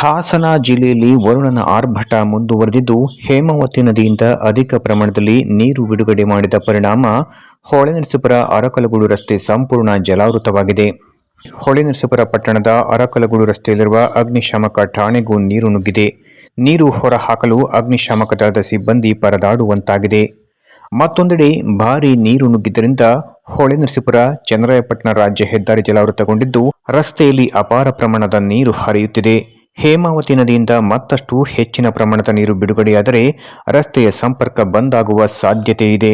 ಹಾಸನ ಜಿಲ್ಲೆಯಲ್ಲಿ ವರುಣನ ಆರ್ಭಟ ಮುಂದುವರೆದಿದ್ದು, ಹೇಮಾವತಿ ನದಿಯಿಂದ ಅಧಿಕ ಪ್ರಮಾಣದಲ್ಲಿ ನೀರು ಬಿಡುಗಡೆ ಮಾಡಿದ ಪರಿಣಾಮ ಹೊಳೆನರಸೀಪುರ ಅರಕಲಗೂಡು ರಸ್ತೆ ಸಂಪೂರ್ಣ ಜಲಾವೃತವಾಗಿದೆ. ಹೊಳೆನರಸೀಪುರ ಪಟ್ಟಣದ ಅರಕಲಗೂಡು ರಸ್ತೆಯಲ್ಲಿರುವ ಅಗ್ನಿಶಾಮಕ ಠಾಣೆಗೂ ನೀರು ನುಗ್ಗಿದೆ. ನೀರು ಹೊರಹಾಕಲು ಅಗ್ನಿಶಾಮಕ ದಳದ ಸಿಬ್ಬಂದಿ ಪರದಾಡುವಂತಾಗಿದೆ. ಮತ್ತೊಂದೆಡೆ ಭಾರೀ ನೀರು ನುಗ್ಗಿದ್ದರಿಂದ ಹೊಳೆನರಸೀಪುರ ಚನ್ನರಾಯಪಟ್ಟಣ ರಾಜ್ಯ ಹೆದ್ದಾರಿ ಜಲಾವೃತಗೊಂಡಿದ್ದು, ರಸ್ತೆಯಲ್ಲಿ ಅಪಾರ ಪ್ರಮಾಣದ ನೀರು ಹರಿಯುತ್ತಿದೆ. ಹೇಮಾವತಿ ನದಿಯಿಂದ ಮತ್ತಷ್ಟು ಹೆಚ್ಚಿನ ಪ್ರಮಾಣದ ನೀರು ಬಿಡುಗಡೆಯಾದರೆ ರಸ್ತೆಯ ಸಂಪರ್ಕ ಬಂದ್ ಆಗುವ ಸಾಧ್ಯತೆ ಇದೆ.